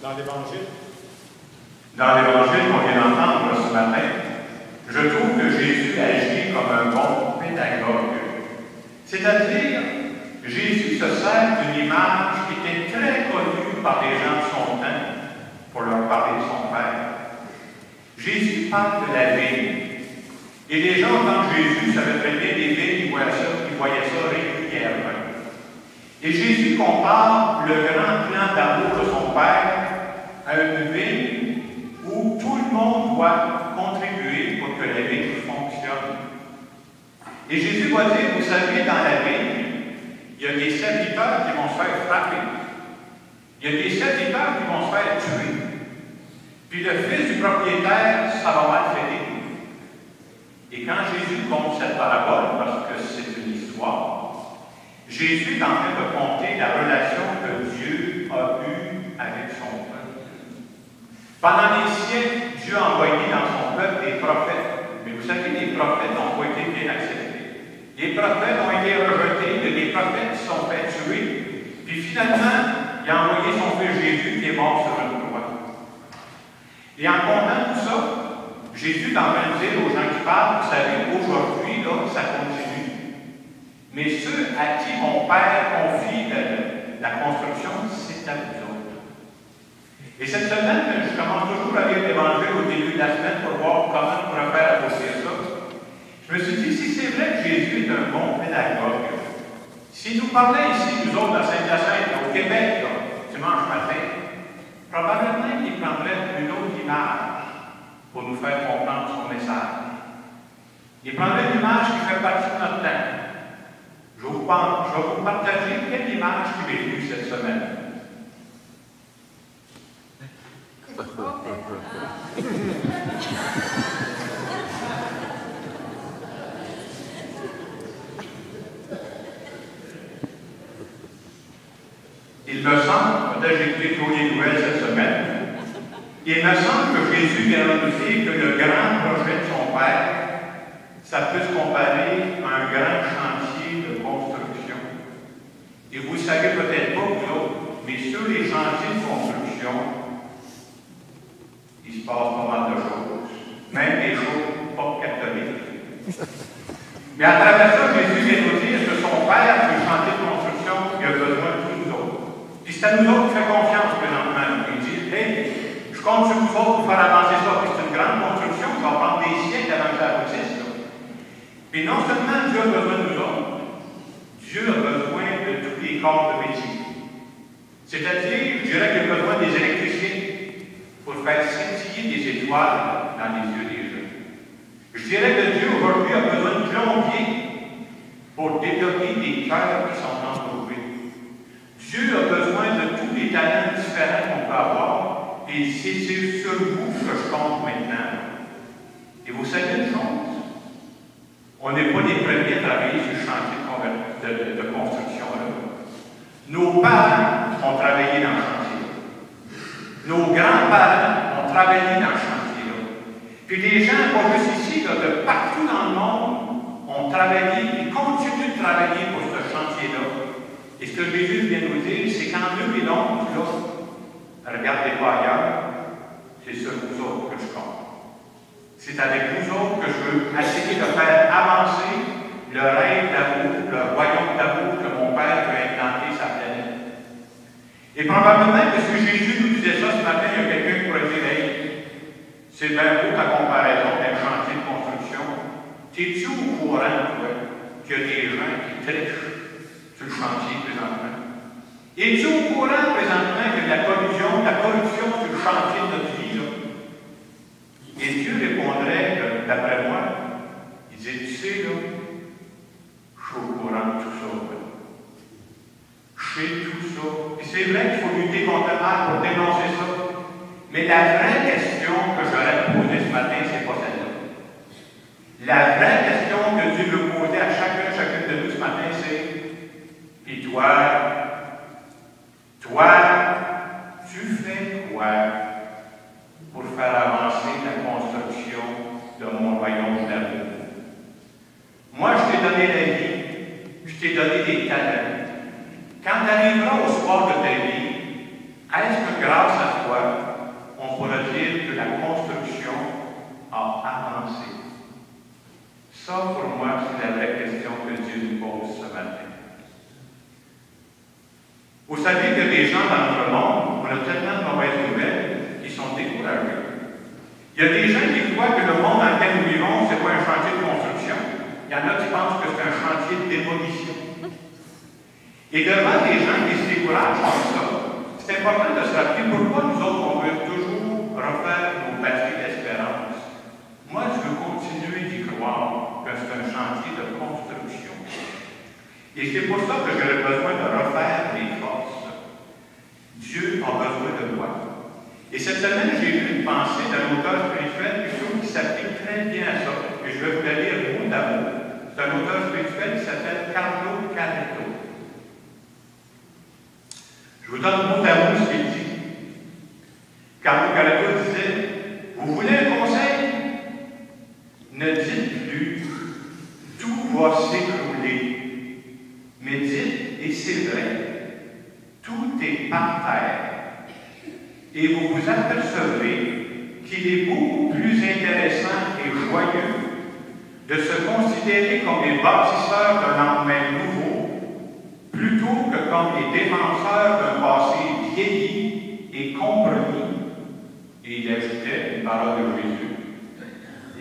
dans l'Évangile? Dans l'Évangile qu'on vient d'entendre ce matin, je trouve que Jésus agit comme un bon pédagogue. C'est-à-dire, Jésus se sert d'une image qui était très connue par les gens de son temps pour leur parler de son Père. Jésus parle de la vigne. Et les gens, quand Jésus savait très bien des vignes, ils voyaient ça régulièrement. Et Jésus compare le grand plan d'amour de son Père à une vigne où tout le monde doit contribuer pour que la vigne fonctionne. Et Jésus va dire, vous savez, dans la vigne, il y a des serviteurs qui vont se faire frapper. Il y a des serviteurs qui vont se faire tuer. Puis le fils du propriétaire, ça va mal finir. Et quand Jésus compte cette parabole, parce que c'est une histoire, Jésus est en train de compter la relation que Dieu a eue avec son peuple. Pendant des siècles, Dieu a envoyé dans son peuple des prophètes. Mais vous savez, les prophètes n'ont pas été bien acceptés. Les prophètes ont été rejetés, il y a des prophètes qui se sont fait tuer. Puis finalement, il a envoyé son fils Jésus qui est mort sur une croix. Et en comptant tout ça, Jésus est en train de dire aux gens qui parlent, vous savez, aujourd'hui, là, ça continue. Mais ceux à qui mon Père confie la construction, c'est à vous autres. Et cette semaine, je commence toujours à lire l'Évangile au début de la semaine pour voir comment on pourrait faire aboutir ça. Je me suis dit, si c'est vrai que Jésus est un bon pédagogue, s'il nous parlait ici, nous autres, à Saint-Hyacinthe, au Québec, là, dimanche matin, probablement qu'il prendrait une autre image pour nous faire comprendre son message. Il prendrait une image qui fait partie de notre temps. Je vais vous partager quelle image qui m'est venue cette semaine. Il me semble, peut-être j'ai écouté tous les nouvelles cette semaine, il me semble que Jésus vient de nous dire que le grand projet de son Père, ça peut se comparer à un grand chantier de construction. Et vous ne savez peut-être pas, vous autres, mais sur les chantiers de construction, il se passe pas mal de choses. Même des choses pas catholiques. Mais à travers ça, Jésus vient nous dire que son Père, sur le chantier de construction, il a besoin de tous nous autres. Puis c'est à nous autres qui fait confiance présentement. Il dit, hey, je compte sur vous autres pour faire avancer ça. Puis c'est une grande construction qui va prendre des siècles avant que ça aboutisse. Puis non seulement Dieu a besoin de nous autres, Dieu a besoin de tous les corps de métier. C'est-à-dire, je dirais qu'il a besoin des électriciens pour faire scintiller des étoiles dans les yeux des jeunes. Je dirais que Dieu aujourd'hui a besoin de plombiers pour développer des cœurs qui sont entrouvés. Dieu a besoin de tous les talents différents qu'on peut avoir, et c'est sur vous que je compte maintenant. Et vous savez une chose? On n'est pas les premiers à travailler sur le chantier de construction-là. Nos parents ont travaillé dans le chantier. Nos grands-parents ont travaillé dans le chantier-là. Puis les gens, pas juste ici, là, de partout dans le monde, ont travaillé et continuent de travailler pour ce chantier-là. Et ce que Jésus vient nous dire, c'est qu'en 2011, là, regardez pas ailleurs, c'est sur vous autres que je compte. C'est avec vous autres que je veux essayer de faire avancer le rêve d'amour, le royaume d'amour que mon Père veut implanter sa planète. Et probablement que si Jésus nous disait ça ce matin, il y a quelqu'un qui pourrait dire, hey, c'est bien beau ta comparaison d'un chantier de construction. T'es-tu au courant, toi, qu'il y a des gens qui trichent sur le chantier présentement? Es-tu au courant présentement que la corruption sur le chantier de notre vie, là? Et Dieu répondrait, d'après moi, il dit, tu sais, là, je suis au courant de tout ça. Ouais. Je sais tout ça. Puis c'est vrai qu'il faut lutter contre le mal pour dénoncer ça. Mais la vraie question que j'aurais posée ce matin, c'est pas celle-là. La vraie question que Dieu veut poser à chacune de nous ce matin, c'est, puis toi, tu fais quoi pour faire avancer la construction de mon royaume d'amour? Moi, je t'ai donné la vie, je t'ai donné des talents. Quand tu arriveras au soir de ta vie, est-ce que grâce à toi, matin. Vous savez que les gens dans notre monde, on a tellement de mauvaises nouvelles qu'ils sont découragés. Il y a des gens qui croient que le monde dans lequel nous vivons, ce n'est pas un chantier de construction. Il y en a qui pensent que c'est un chantier de démolition. Et devant des gens qui se découragent comme ça, c'est important de se rappeler pourquoi nous autres, on veut toujours refaire nos batteries d'espérance. Moi, je veux continuer d'y croire que c'est un chantier de construction. Et c'est pour ça que j'aurais besoin de refaire les forces. Dieu a besoin de moi. Et cette semaine, j'ai vu une pensée d'un auteur spirituel qui s'applique très bien à ça. Et je vais vous la lire mot à mot. C'est un auteur spirituel qui s'appelle Carlo Caretto. Je vous donne mot à mot ce qu'il dit. Carlo Caretto disait, vous voulez un conseil? Ne dites plus, tout va s'écrouler. Mais dites, et c'est vrai, tout est par terre. Et vous vous apercevez qu'il est beaucoup plus intéressant et joyeux de se considérer comme les bâtisseurs d'un lendemain nouveau, plutôt que comme les défenseurs d'un passé vieilli et compromis. Et il ajoutait une parole de Jésus,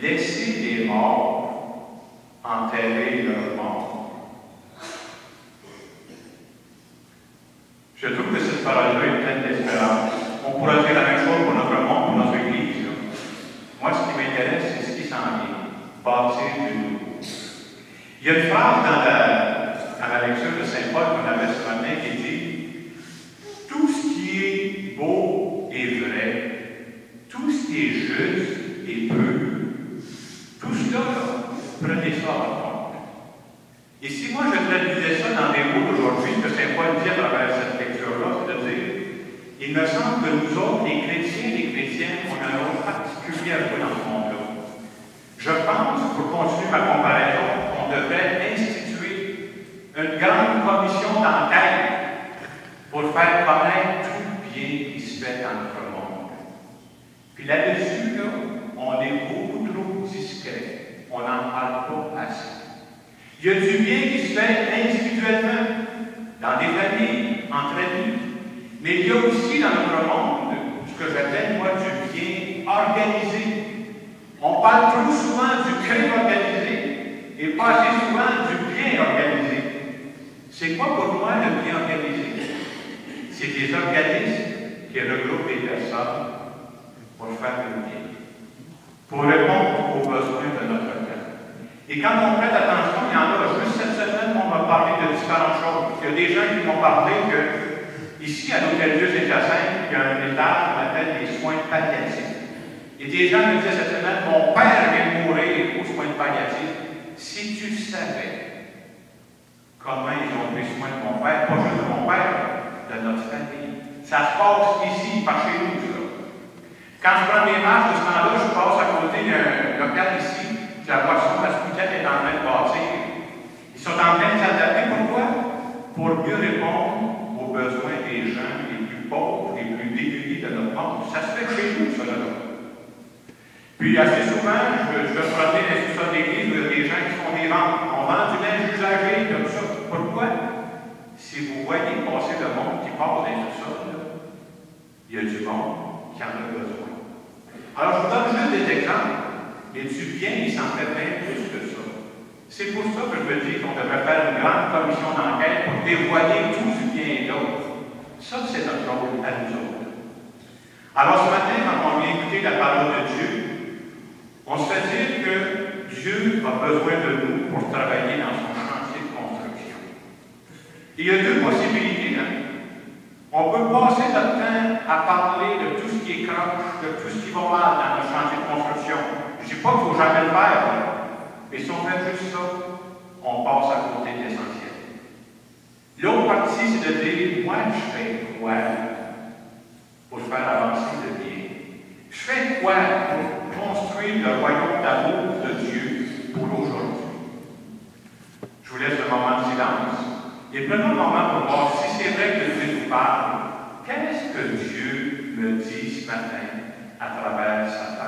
laissez les morts enterrer leurs morts. Je trouve que cette parole-là est pleine d'espérance. On pourrait dire la même chose pour notre monde, pour notre Église. Moi, ce qui m'intéresse, c'est ce qui s'en vient. Bâtir de nouveau. Il y a une phrase dans la lecture de Saint Paul qu'on avait ce matin qui dit « Tout ce qui est beau et vrai, tout ce qui est juste et pur, tout cela, prenez ça en compte. » Et si moi je traduisais ça dans des mots d'aujourd'hui, ce que Saint Paul dit à travers cette lecture-là, c'est de dire il me semble que nous autres, les chrétiens et les chrétiennes, on a un rôle particulier à jouer dans ce monde-là. Je pense, pour continuer ma comparaison, qu'on devrait instituer une grande commission d'enquête pour faire connaître tout le bien qui se fait dans notre monde. Puis là-dessus, là, on est beaucoup trop discret. On n'en parle pas assez. Il y a du bien qui se fait individuellement, dans des familles, entre amis. Mais il y a aussi dans notre monde ce que j'appelle, moi, du bien organisé. On parle trop souvent du crime organisé et pas assez souvent du bien organisé. C'est quoi pour moi le bien organisé? C'est des organismes qui regroupent des personnes pour faire le bien, pour répondre aux besoins de notre temps. Et quand on prête attention, il y en a juste cette semaine, on m'a parlé de différentes choses. Il y a des gens qui m'ont parlé que ici, à l'Hôtel Dieu Saint-Hyacinthe, il y a un étage qu'on appelle les soins palliatifs. Et des gens me disaient cette semaine, mon père vient de mourir aux soins palliatifs. Si tu savais comment ils ont pris soin de mon père, pas juste de mon père, de notre famille. Ça se passe ici, par chez nous, ça. Quand je prends mes marches de ce temps-là, je passe à côté d'un local ici, la boisson, la spouillette est en train de bâtir. Ils sont en train de s'adapter. Pourquoi? Pour mieux répondre aux besoins des gens les plus pauvres, les plus démunis de notre monde. Ça se fait chez nous, ça, là. Puis, assez souvent, je vais frotter les sous-sols d'église où il y a des gens qui font des ventes. On vend du linge usagé, comme ça. Pourquoi? Si vous voyez passer le monde qui passe dans les sous-sols, il y a du monde qui en a besoin. Alors, je vous donne juste des exemples. Mais du bien, il s'en fait bien plus que ça. C'est pour ça que je me dis qu'on devrait faire une grande commission d'enquête pour dévoiler tout du bien et l'autre. Ça, c'est notre rôle à nous autres. Alors, ce matin, quand on vient écouter la parole de Dieu, on se fait dire que Dieu a besoin de nous pour travailler dans son chantier de construction. Et il y a deux possibilités, hein? On peut passer notre temps à parler de tout ce qui est croche, de tout ce qui va mal dans notre chantier de construction. Je ne dis pas qu'il ne faut jamais le faire, hein? Mais si on fait juste ça, on passe à côté de l'essentiel. L'autre partie, c'est de dire, moi, je fais quoi pour faire avancer le bien? Je fais quoi pour construire le royaume d'amour de Dieu pour aujourd'hui? Je vous laisse le moment de silence. Et prenons un moment pour voir si c'est vrai que Dieu nous parle. Qu'est-ce que Dieu me dit ce matin à travers sa parole?